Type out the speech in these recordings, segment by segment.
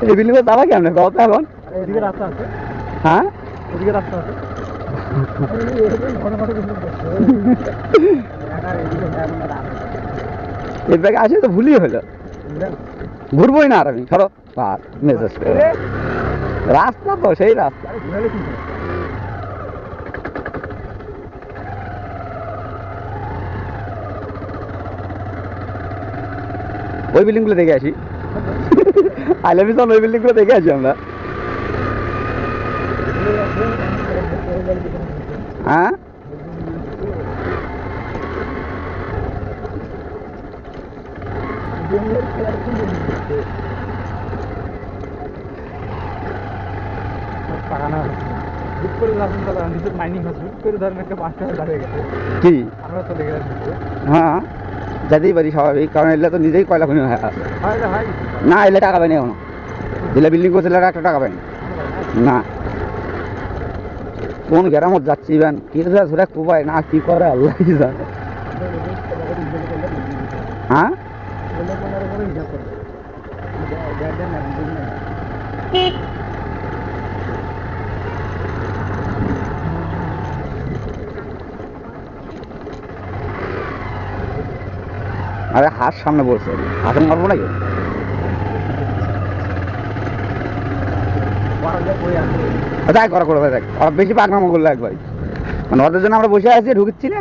এই বিল্ডিং এ যাবা কেমনে কত এখন? এদিকে রাস্তা আছে, হ্যাঁ এদিকে রাস্তা আছে। এর ব্যাগে আসে তো ভুলই হলো, ঘুরবোই না আর আমি। ধরো মেসেজ করে রাস্তা তো সেই রাস্তা। ওই বিল্ডিং গুলো দেখে আসি। আইলে মিশন ওই বিল্ডিং গুলো দেখে আসি আমরা। হ্যাঁ কি হ্যাঁ যেতেই পারি স্বাভাবিক, কারণ এলে তো নিজেই কয়লা খুনি হয়ে আছে। না এলে টাকা পাইনি এখনো, যেটা বিল্ডিং করছিল একটা টাকা পাইনি না। কোন গ্রামত যাচ্ছি বেন কি ধরে কোপায় না কি করে আল্লাহ জানে। হ্যাঁ আরে হাত সামনে বলছে, হাতে মারবো নাকি? তাই করা করে দেখ, ওরা বেশি পাকনামো করলো একবার, মানে ওদের জন্য আমরা বসে আছি ঢুকছি না।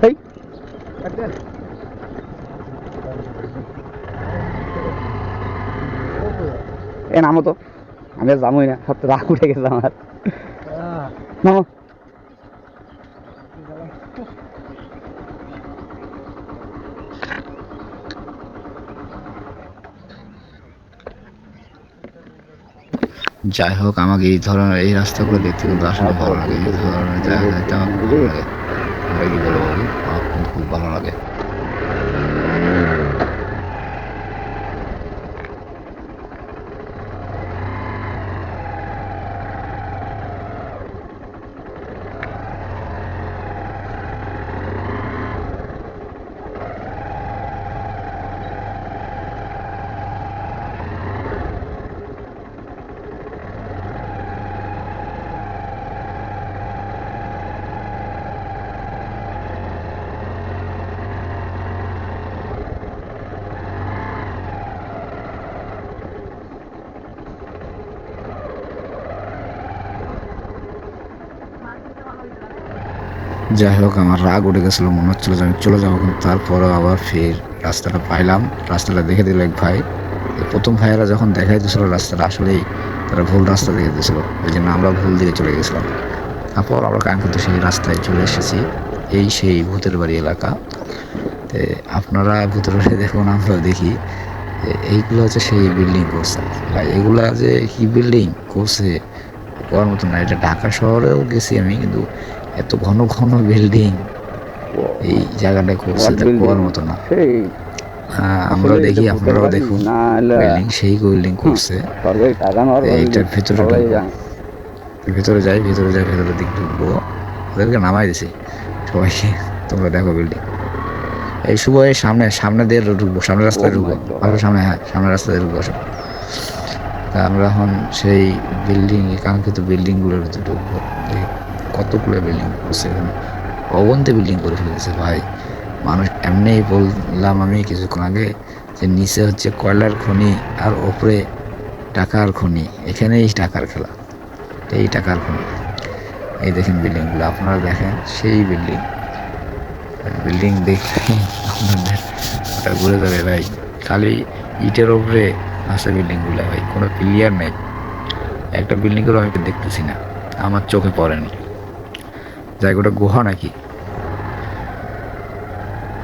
এই এ নামো তো, আমি আর যাবোই না, সব তো রাগ উঠে গেছে আমার। নামো। যাই হোক, আমাকে এই ধরনের এই রাস্তাগুলো দেখতে কিন্তু আসলে ভালো লাগে। এই ধরনের জায়গা দেখতে আমার খুব ভালো লাগে। আমরা কি বলবো, আমার খুব ভালো লাগে। যাই হোক, আমার রাগ উঠে গেছিলো, মনে হচ্ছিলো যে আমি চলে যাবো, কিন্তু তারপরও আবার ফের রাস্তাটা পাইলাম। রাস্তাটা দেখে দিল এক ভাই। প্রথম ভাইয়েরা যখন দেখাই দিয়েছিল রাস্তাটা, আসলেই তারা ভুল রাস্তা দেখে দিয়েছিল, এই জন্য আমরা ভুল দিকে চলে গেছিলাম। তারপর আমরা কাঙ্ক্ষিত সেই রাস্তায় চলে এসেছি। এই সেই ভূতের বাড়ি এলাকা। তো আপনারা ভূতের বাড়ি দেখুন, আমরাও দেখি। এইগুলো হচ্ছে সেই বিল্ডিং করছে, এগুলা যে কি বিল্ডিং করছে করার মতো না। এটা ঢাকা শহরেও গেছি আমি, কিন্তু এত ঘন ঘন বিল্ডিং এই জায়গাটা করছে কোয়ার মতো না। আমরা দেখি, আপনারাও দেখুন, বিল্ডিং সেই বিল্ডিং করছে। এইটার ভেতরে যাই, ভেতরের দিক ঢুকবো, ওদেরকে নামাই দিছি সবাইকে, তোমরা দেখো বিল্ডিং। এই শুভ এই সামনে দিয়ে ঢুকবো, সামনের রাস্তায় ঢুকবো, সামনে, হ্যাঁ সামনের রাস্তায় ঢুকবো সব। তা আমরা এখন সেই বিল্ডিং, কাঙ্ক্ষিত বিল্ডিংগুলোর ভিতরে ঢুকবো। কতগুলো বিল্ডিং করছে এখানে, অগন্তি বিল্ডিং করে ফেলেছে ভাই। মানুষ এমনিই বললাম আমি কিছুক্ষণ আগে যে নিচে হচ্ছে কয়লার খনি আর ওপরে টাকার খনি, এখানেই টাকার খেলা, এই টাকার খনি। এই দেখেন বিল্ডিংগুলো, আপনারা দেখেন সেই বিল্ডিং দেখে আপনাদের ওটা ঘুরে যাবে ভাই। খালি ইটের ওপরে আছে বিল্ডিংগুলো ভাই, কোনো ক্লিয়ার নেই। একটা বিল্ডিংয়েরও আমি দেখতেছি না, আমার চোখে পড়েনি। জায়গাটা গুহা নাকি?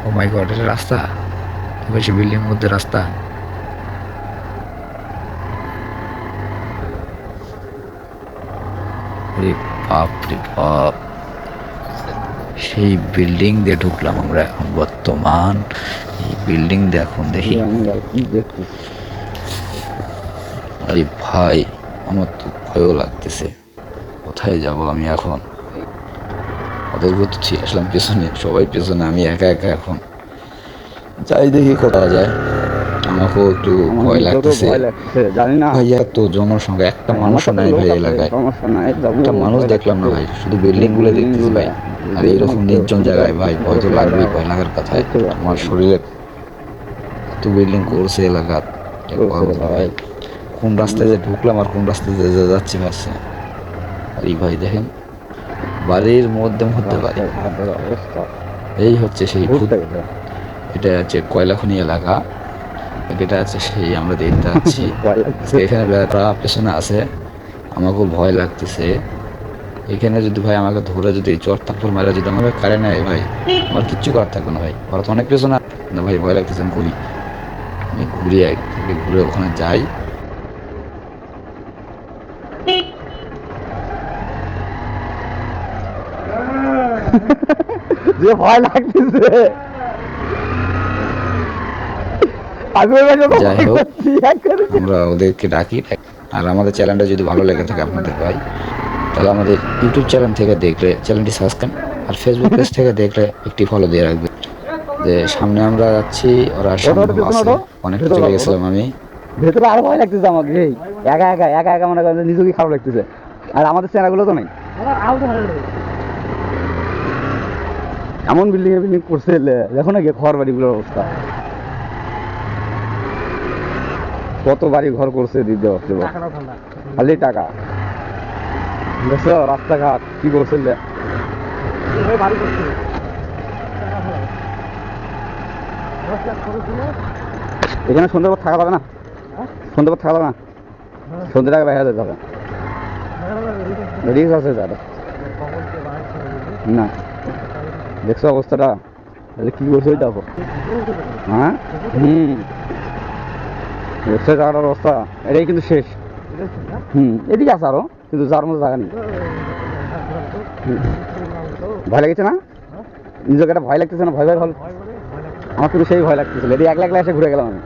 ও মাই গড, এটা রাস্তা, বেশি বিল্ডিং মধ্যে রাস্তা। বাপ রে বাপ, সেই বিল্ডিং দিয়ে ঢুকলাম আমরা এখন বর্তমান। এই বিল্ডিং দেখুন, দেখি আরে ভাই, আমার তো ভয়ও লাগতেছে। কোথায় যাব আমি এখন? ওদেরকে তো ঠিক আসলাম পেছনে, সবাই পেছনে, আমি একা একা এখন যাই, দেখি কোথায় যায়। আমাকেও একটু আমার ভয় নিজেরও লাগতেছে। ভয় লাগছে, জানি না। ভাইয়া তো জনসংখ্যা একটা মানুষও নাই ভাই এলাকায়, সমস্যা নাই, যাবো, একটা মানুষ ভয় দেখলাম না লাগছে। ভাই, শুধু বিল্ডিং গুলো দেখতেছি ভাই। আর এইরকম নির্জন জায়গায় ভাই ভয় তো লাগবেই, ভয় লাগার কথা। আমার শরীরে এত বিল্ডিং করছে এলাকাত, ভাই কোন রাস্তায় যে ঢুকলাম আর কোন রাস্তায় যে যাচ্ছি ভাবছে। আর এই ভাই দেখেন বাড়ির মধ্যে মধ্যে বাড়ি, অবস্থা এই হচ্ছে সেই ভূত। ঘুরতে গেছে। এটা হচ্ছে কয়লাখনি এলাকা, এটা হচ্ছে সেই আমরা দেখতে পাচ্ছি। ভয় লাগছে। এখানে বেড়াটা পেছনে আছে, আমাকেও ভয় লাগতেছে। এখানে যদি ভাই আমাকে ধরে যদি চর থাপ্পড় মারা যদি আমাকে কারে নেয় ভাই, আমার কিচ্ছু করার থাকবে না ভাই। ওরা তো অনেক পেছনে না ভাই, ভয় লাগতেছে। আমি ঘুরি, আমি ঘুরে ওখানে যাই। যে ভয় লাগতেছে, আমি ওই জন্য যাই ভয় হোক, করছি, একবারে। আমরা ওদেরকে ডাকি। আর আমাদের চ্যানেলটা যদি ভালো লেগে থাকে আপনাদের ভাই, তাহলে আমাদের ইউটিউব চ্যানেল থেকে দেখলে চ্যানেলটি সাবস্ক্রাইব, আর ফেসবুক পেজ থেকে দেখলে একটি ফলো দিয়ে রাখবে। যে সামনে আমরা যাচ্ছি, ওরা সামনে আছে, অনেক চলে গেছিলাম আমি। ভেতরে আরো ভয় লাগতেছে আমাকে, এই একা একা একা একা মনে করেন নিজেকে খারাপ লাগতেছে। আর আমাদের চেনাগুলো তো নাই, এমন বিল্ডিং এ বিল্ডিং করছে, দেখো না গিয়ে ঘর বাড়িগুলোর অবস্থা, কত বাড়ি ঘর করছে দিতে হচ্ছে, খালি টাকা। দেখছো রাস্তাঘাট কি করছে, এখানে সন্ধ্যে পর থাকা যাবে না, সন্ধ্যে পর থাকা যাবে না, সন্ধ্যে টাকা বাইরে যেতে হবে, রিক্স আছে দাদা। না দেখছো অবস্থাটা, কি করছে ওইটা? হ্যাঁ, দেখছো জায়গাটার অবস্থা, এটাই কিন্তু শেষ। এদিকে আছে আরো, কিন্তু যার মধ্যে জায়গা নেই। ভয় লাগছে না নিজেকে, একটা ভয় লাগতেছে না? ভয় ভয় হল আমার কিন্তু সেই ভয় লাগতেছিল, এটি একলা একলা এসে ঘুরে গেলাম আমি।